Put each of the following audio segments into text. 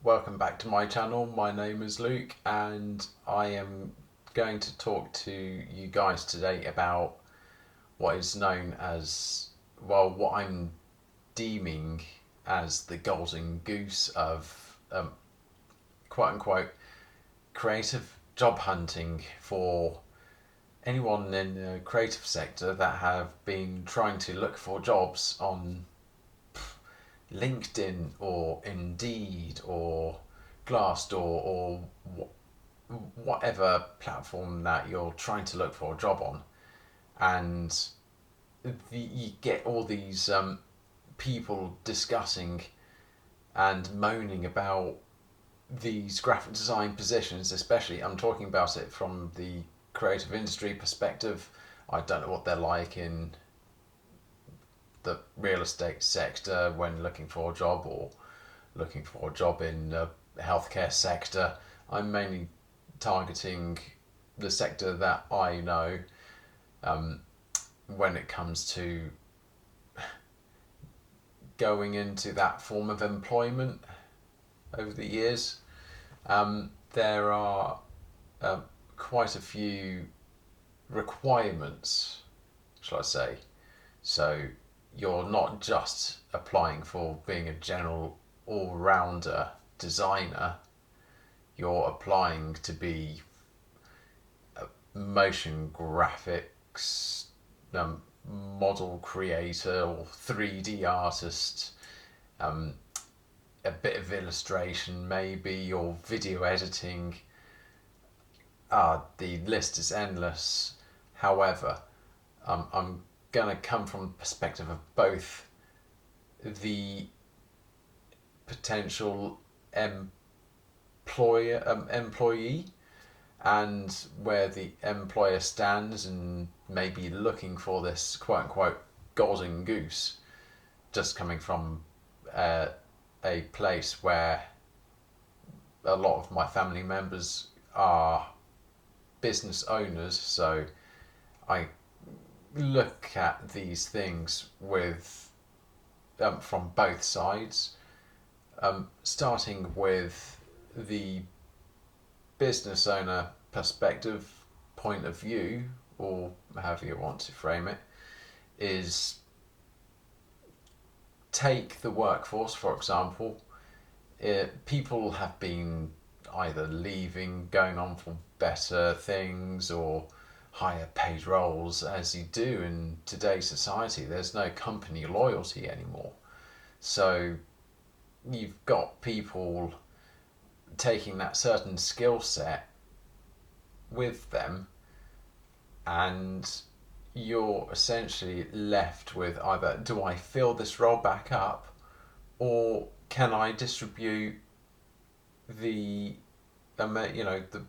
welcome back to my channel. My name is Luke and I am going to talk to you guys today about what is known as, well, what I'm deeming as the golden goose of quote unquote creative job hunting for anyone in the creative sector that have been trying to look for jobs on LinkedIn or Indeed or Glassdoor or whatever platform that you're trying to look for a job on, and you get all these people discussing and moaning about these graphic design positions. Especially, I'm talking about it from the creative industry perspective. I don't know what they're like in the real estate sector when looking for a job, or looking for a job in the healthcare sector. I'm mainly targeting the sector that I know when it comes to going into that form of employment over the years. There are quite a few requirements, shall I say. So you're not just applying for being a general all-rounder designer, you're applying to be a motion graphics model creator or 3D artist, a bit of illustration maybe, or video editing. The list is endless. However, I'm going to come from the perspective of both the potential employee and where the employer stands, and maybe looking for this quote unquote golden goose, just coming from a place where a lot of my family members are business owners. So I look at these things with from both sides, starting with the business owner perspective, point of view, or however you want to frame it, is take the workforce, for example. People have been either leaving, going on for better things, or higher paid roles. As you do in today's society, there's no company loyalty anymore. So you've got people taking that certain skill set with them, and you're essentially left with either, do I fill this role back up, or can I distribute the the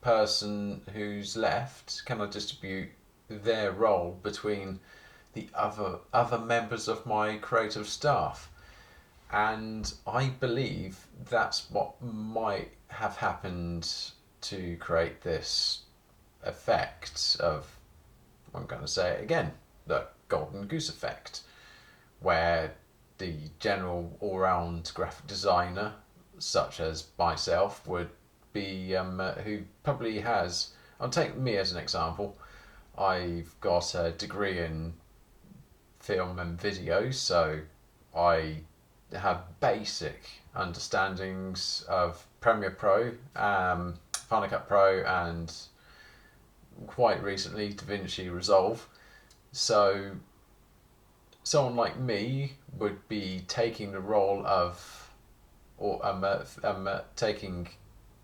person who's left, can I distribute their role between the other members of my creative staff? And I believe that's what might have happened to create this effect of, I'm going to say it again, the golden goose effect, where the general all-round graphic designer, such as myself, would be who probably has, I'll take me as an example. I've got a degree in film and video, so I have basic understandings of Premiere Pro, Final Cut Pro, and quite recently DaVinci Resolve. So someone like me would be taking the role of, or taking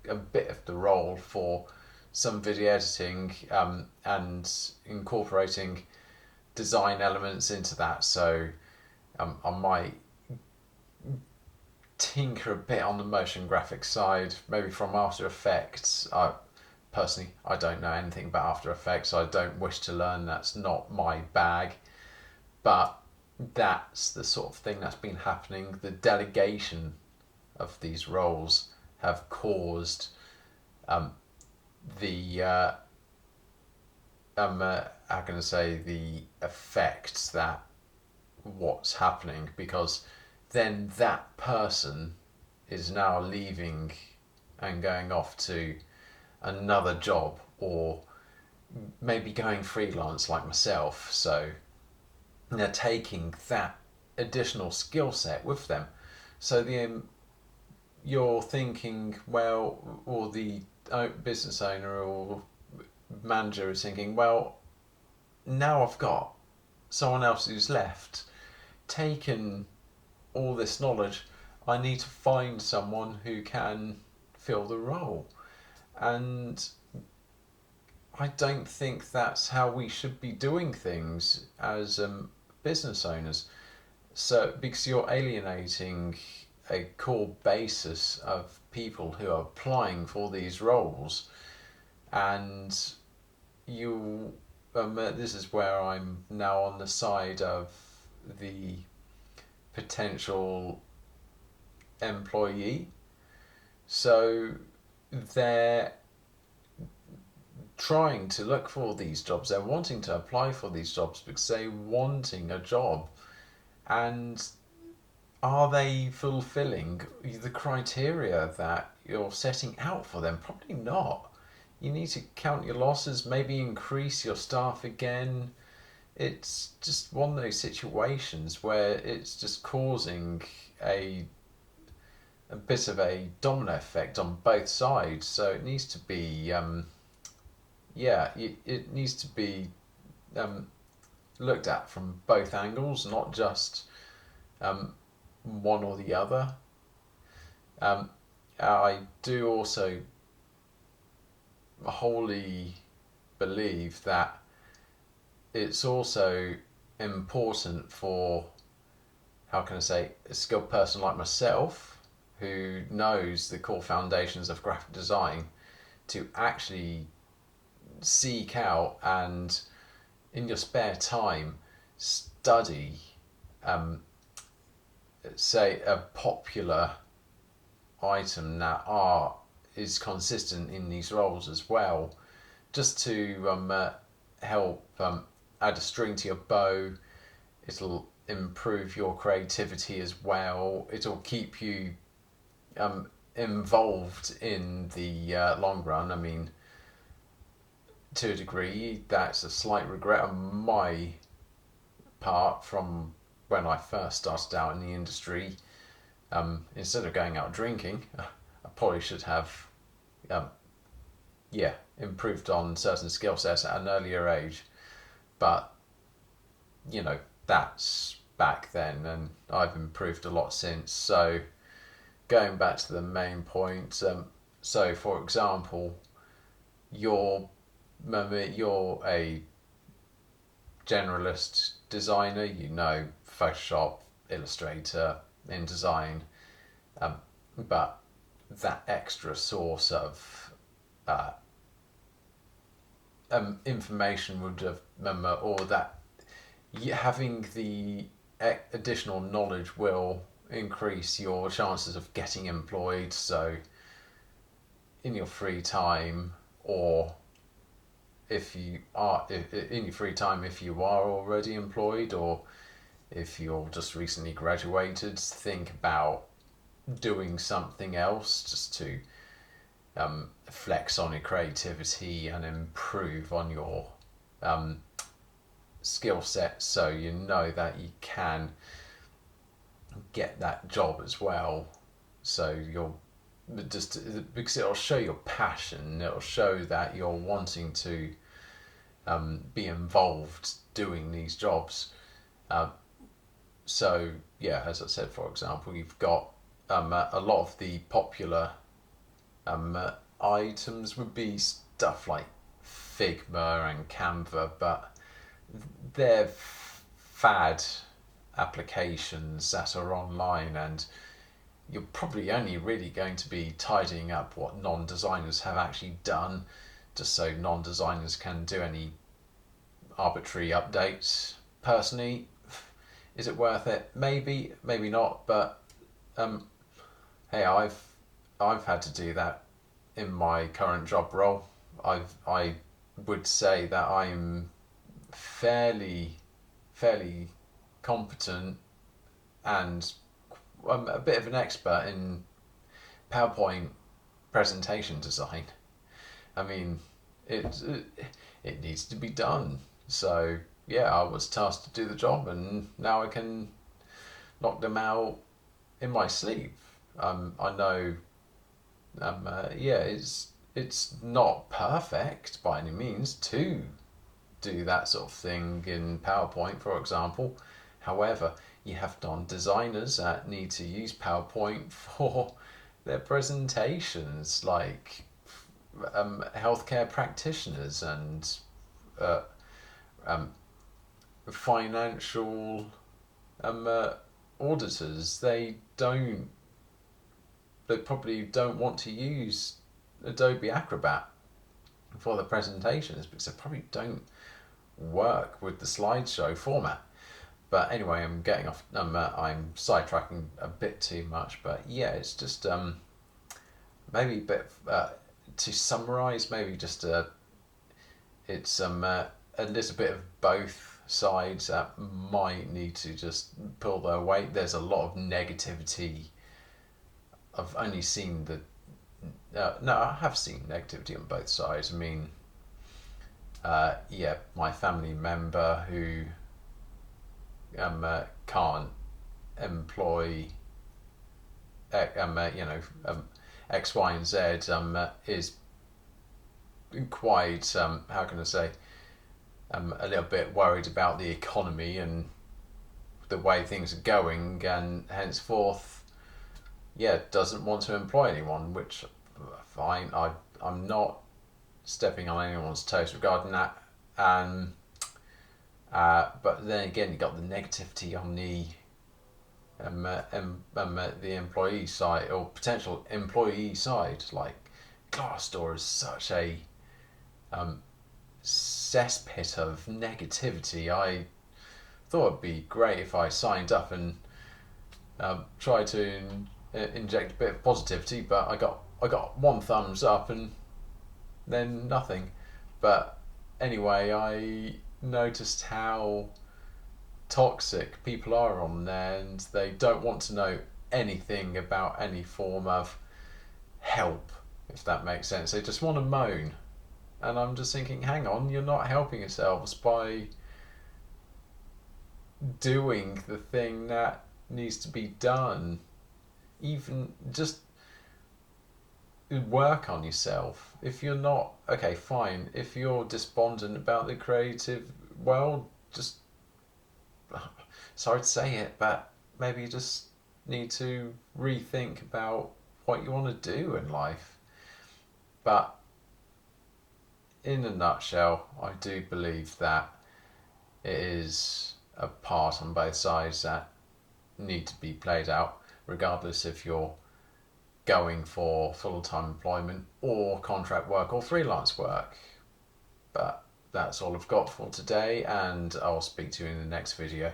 a bit of the role for some video editing, and incorporating design elements into that. So I might tinker a bit on the motion graphics side, maybe from After Effects. Personally, I don't know anything about After Effects. I don't wish to learn. That's not my bag. But that's the sort of thing that's been happening. The delegation of these roles have caused the how can I say, the effects that what's happening, because then that person is now leaving and going off to another job, or maybe going freelance like myself. So they're taking that additional skill set with them. So you're thinking, well, or the business owner or manager is thinking, well, now I've got someone else who's left, taken all this knowledge. I need to find someone who can fill the role. And I don't think that's how we should be doing things as business owners. So, because you're alienating a core basis of people who are applying for these roles, and you, this is where I'm now on the side of the potential employee. So they're trying to look for these jobs, they're wanting to apply for these jobs because they're wanting a job. And are they fulfilling the criteria that you're setting out for them? Probably not. You need to count your losses, maybe increase your staff again. It's just one of those situations where it's just causing a bit of a domino effect on both sides. So it needs to be, it needs to be looked at from both angles, not just one or the other. I do also wholly believe that it's also important for, how can I say, a skilled person like myself who knows the core foundations of graphic design to actually seek out and in your spare time study say a popular item that is consistent in these roles as well, just to help add a string to your bow. It'll improve your creativity as well. It'll keep you involved in the long run. I mean, to a degree, that's a slight regret on my part from when I first started out in the industry. Instead of going out drinking, I probably should have, improved on certain skill sets at an earlier age. But, that's back then, and I've improved a lot since. So, going back to the main point, so for example, you're a generalist designer, Photoshop, Illustrator, InDesign, but that extra source of information would have, or that having the additional knowledge will increase your chances of getting employed. So in your free time, or if you are in your free time, if you are already employed, or if you're just recently graduated, think about doing something else just to flex on your creativity and improve on your skill set, so you know that you can get that job as well. So you're just, because it'll show your passion, it'll show that you're wanting to be involved doing these jobs. So yeah, as I said, for example, you've got a lot of the popular items would be stuff like Figma and Canva, but they're fad applications that are online, and you're probably only really going to be tidying up what non-designers have actually done, just so non-designers can do any arbitrary updates. Personally, is it worth it? Maybe, maybe not, but hey, I've had to do that in my current job role. I would say that I'm fairly competent, and I'm a bit of an expert in PowerPoint presentation design. I mean, it needs to be done. So yeah, I was tasked to do the job, and now I can knock them out in my sleep. I know. Yeah, it's not perfect by any means to do that sort of thing in PowerPoint, for example. However, you have non-designers that need to use PowerPoint for their presentations, like healthcare practitioners and uh, um, financial auditors. They probably don't want to use Adobe Acrobat for the presentations because they probably don't work with the slideshow format. But anyway, I'm getting off. I'm sidetracking a bit too much. But yeah, it's just maybe a bit to summarize. Maybe just it's a little bit of both sides that might need to just pull their weight. There's a lot of negativity. I've only seen the no, I have seen negativity on both sides. I mean, yeah, my family member who can't employ X, Y, and Z is quite how can I say a little bit worried about the economy and the way things are going, and henceforth, yeah, doesn't want to employ anyone. Which fine, I'm not stepping on anyone's toes regarding that. But then again, you got the negativity on the employee side or potential employee side. Like Glassdoor is such a cesspit of negativity. I thought it'd be great if I signed up and tried to inject a bit of positivity, but I got one thumbs up and then nothing. But anyway, I noticed how toxic people are on there, and they don't want to know anything about any form of help, if that makes sense. They just want to moan. And I'm just thinking, hang on, you're not helping yourselves by doing the thing that needs to be done. Even just work on yourself. If you're not, okay, fine. If you're despondent about the creative world, just, sorry to say it, but maybe you just need to rethink about what you want to do in life. But in a nutshell, I do believe that it is a part on both sides that need to be played out, regardless if you're going for full-time employment or contract work or freelance work. But that's all I've got for today, and I'll speak to you in the next video.